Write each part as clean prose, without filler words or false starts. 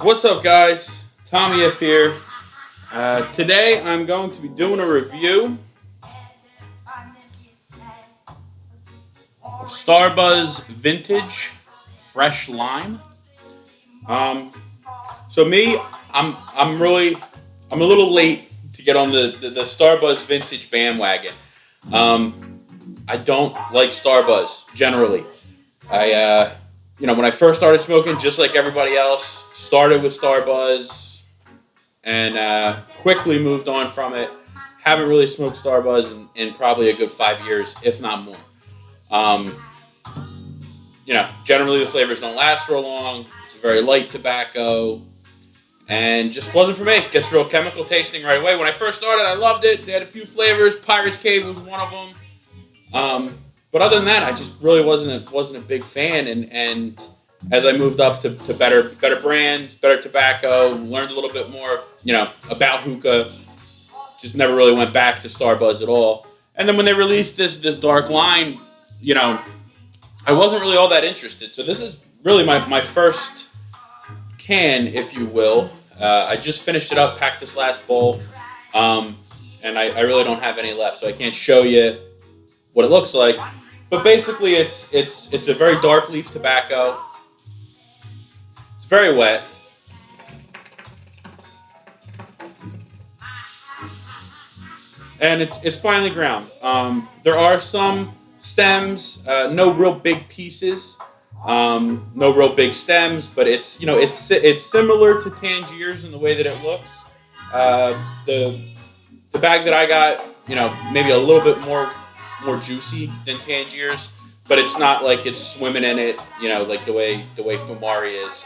What's up, guys? Tommy up here. Today I'm going to be doing a review of Starbuzz Vintage Fresh Lime. So me, I'm a little late to get on the Starbuzz Vintage bandwagon. I don't like Starbuzz generally. When I first started smoking, just like everybody else, started with Starbuzz and quickly moved on from it. Haven't really smoked Starbuzz in probably a good 5 years, if not more. Generally the flavors don't last real long. It's a very light tobacco, and just wasn't for me. It gets real chemical tasting right away. When I first started, I loved it. They had a few flavors. Pirate's Cave was one of them. But other than that, I just really wasn't a big fan. And as I moved up to better brands, better tobacco, learned a little bit more, about hookah, just never really went back to Starbuzz at all. And then when they released this dark line, I wasn't really all that interested. So this is really my first can, if you will. I just finished it up, packed this last bowl, and I really don't have any left, so I can't show you what it looks like. But basically, it's a very dark leaf tobacco. It's very wet. And it's finely ground. There are some stems, no real big pieces, no real big stems, but it's similar to Tangiers in the way that it looks. The bag that I got, maybe a little bit more juicy than Tangiers, but it's not like it's swimming in it, like the way Fumari is,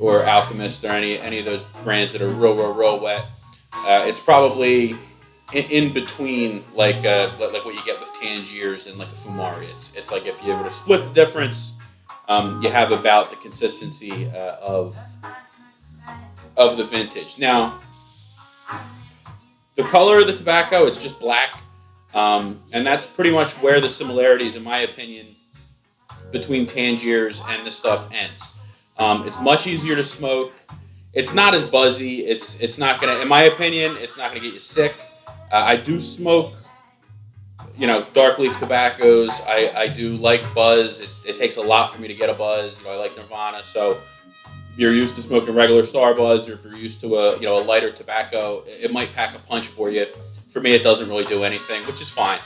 or Alchemist or any of those brands that are real wet. It's probably in between, like what you get with Tangiers and like a Fumari. It's like if you were to split the difference, you have about the consistency of the vintage. Now, the color of the tobacco, it's just black. And that's pretty much where the similarities, in my opinion, between Tangiers and this stuff ends. It's much easier to smoke. It's not as buzzy. It's not gonna, in my opinion, it's not gonna get you sick. I do smoke, dark leaf tobaccos. I do like buzz. It takes a lot for me to get a buzz. I like Nirvana. So if you're used to smoking regular Starbuzz, or if you're used to a lighter tobacco, it might pack a punch for you. For me, it doesn't really do anything, which is fine.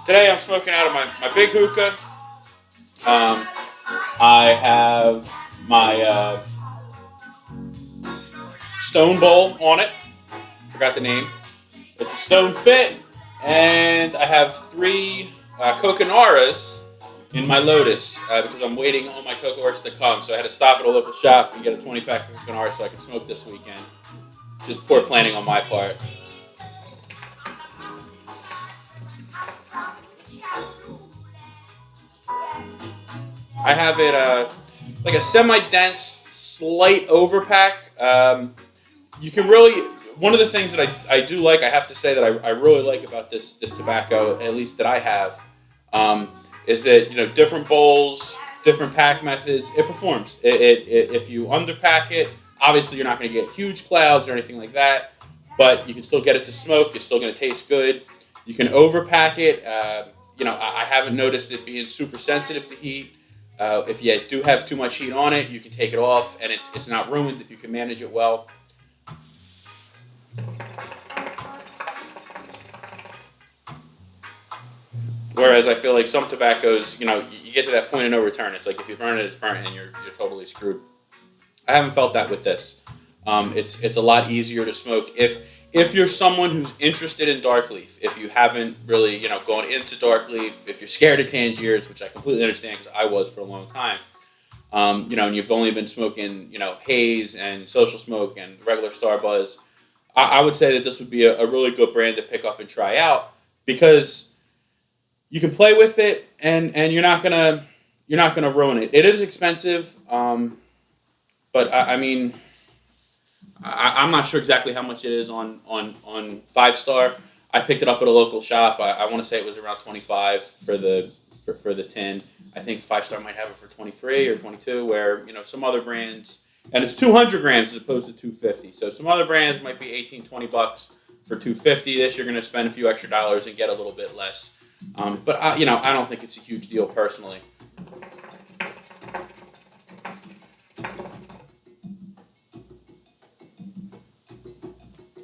Today, I'm smoking out of my big hookah. I have my stone bowl on it. Forgot the name. It's a stone fit, and I have 3 Coconaras in my Lotus, because I'm waiting on my Coconaras to come. So I had to stop at a local shop and get a 20-pack of Coconaras so I can smoke this weekend. Just poor planning on my part. I have it like a semi-dense, slight overpack. You can really, one of the things that I do like, I have to say that I really like about this tobacco, at least that I have, is that different bowls, different pack methods, it performs. If you underpack it, obviously you're not going to get huge clouds or anything like that, but you can still get it to smoke. It's still going to taste good. You can overpack it. I haven't noticed it being super sensitive to heat. If you do have too much heat on it, you can take it off, and it's not ruined if you can manage it well. Whereas I feel like some tobaccos, you get to that point of no return. It's like if you burn it, it's burnt, and you're totally screwed. I haven't felt that with this. It's a lot easier to smoke if you're someone who's interested in dark leaf. If you haven't really gone into dark leaf, if you're scared of Tangiers, which I completely understand because I was for a long time. And you've only been smoking haze and social smoke and regular Starbuzz. I would say that this would be a really good brand to pick up and try out, because you can play with it, and you're not gonna ruin it. It is expensive, but I'm not sure exactly how much it is on 5 Star. I picked it up at a local shop. I want to say it was around 25 for the tin. I think 5 Star might have it for 23 or 22, where some other brands, and it's 200 grams as opposed to 250. So some other brands might be 18, 20 bucks for 250. This you're going to spend a few extra dollars and get a little bit less. But I don't think it's a huge deal personally.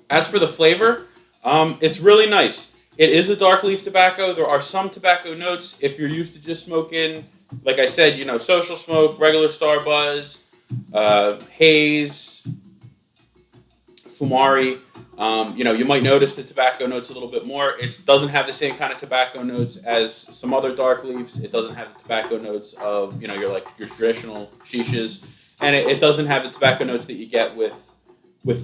As for the flavor, it's really nice. It is a dark leaf tobacco. There are some tobacco notes. If you're used to just smoking, like I said, social smoke, regular Starbuzz, haze, Fumari, you might notice the tobacco notes a little bit more. It doesn't have the same kind of tobacco notes as some other dark leaves. It doesn't have the tobacco notes of, your traditional shishas. And it doesn't have the tobacco notes that you get with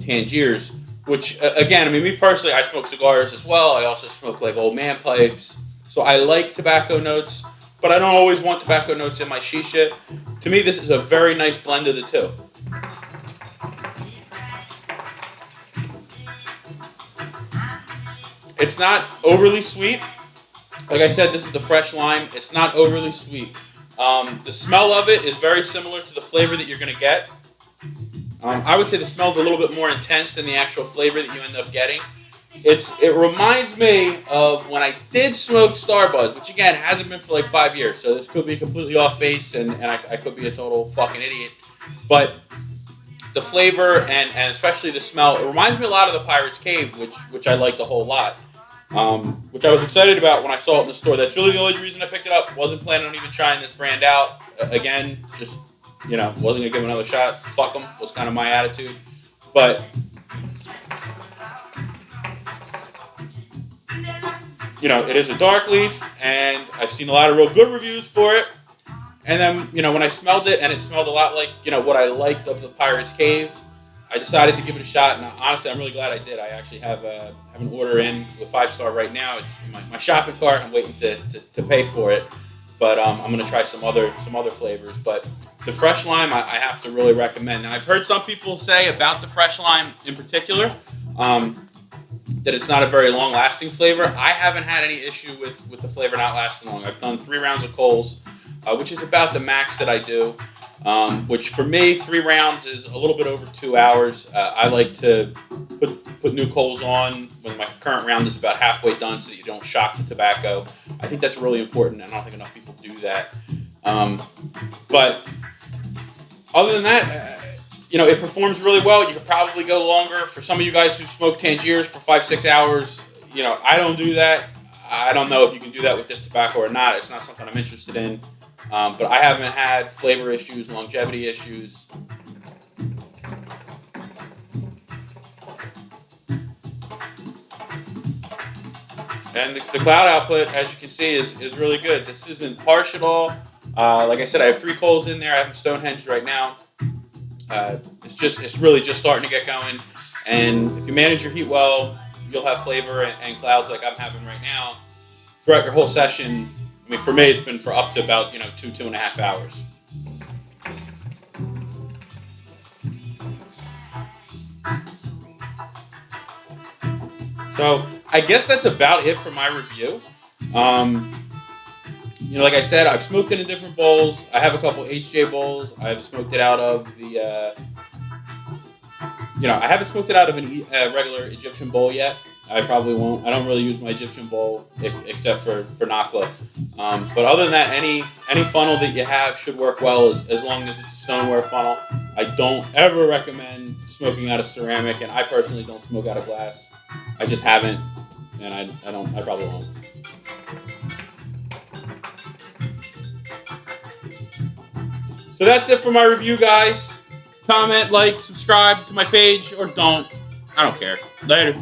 Tangiers. Which, again, me personally, I smoke cigars as well. I also smoke, old man pipes. So I like tobacco notes, but I don't always want tobacco notes in my shisha. To me, this is a very nice blend of the two. It's not overly sweet. Like I said, this is the fresh lime. It's not overly sweet. The smell of it is very similar to the flavor that you're going to get. I would say the smell is a little bit more intense than the actual flavor that you end up getting. It reminds me of when I did smoke Starbuzz, which again hasn't been for 5 years, so this could be completely off base, and I could be a total fucking idiot. But the flavor and especially the smell, it reminds me a lot of the Pirate's Cave, which I liked a whole lot. Which I was excited about when I saw it in the store. That's really the only reason I picked it up. Wasn't planning on even trying this brand out. Again, just wasn't going to give them another shot. Fuck them was kind of my attitude. But, it is a dark leaf, and I've seen a lot of real good reviews for it. And then, when I smelled it, and it smelled a lot like, what I liked of the Pirate's Cave, I decided to give it a shot. And honestly, I'm really glad I did. I actually have an order in with 5 Star right now. It's in my shopping cart. I'm waiting to pay for it. But I'm going to try some other flavors. But the fresh lime, I have to really recommend. Now, I've heard some people say about the fresh lime in particular that it's not a very long-lasting flavor. I haven't had any issue with the flavor not lasting long. I've done 3 rounds of coals, which is about the max that I do. Which for me, 3 rounds is a little bit over 2 hours. I like to put new coals on when my current round is about halfway done so that you don't shock the tobacco. I think that's really important, and I don't think enough people do that. But other than that, it performs really well. You could probably go longer. For some of you guys who smoke Tangiers for 5-6 hours, I don't do that. I don't know if you can do that with this tobacco or not. It's not something I'm interested in. But I haven't had flavor issues, longevity issues. And the cloud output, as you can see, is really good. This isn't harsh at all. Like I said, I have 3 coals in there. I have them Stonehenge right now. It's really just starting to get going. And if you manage your heat well, you'll have flavor and clouds like I'm having right now throughout your whole session. For me, it's been for up to about 2.5 hours. So I guess that's about it for my review. Like I said, I've smoked it in different bowls. I have a couple HJ bowls. I've smoked it out of the. I haven't smoked it out of a regular Egyptian bowl yet. I probably won't. I don't really use my Egyptian bowl except for Nakla. But other than that, any funnel that you have should work well as long as it's a stoneware funnel. I don't ever recommend smoking out of ceramic, and I personally don't smoke out of glass. I just haven't, and I probably won't. So that's it for my review, guys. Comment, like, subscribe to my page, or don't. I don't care. Later.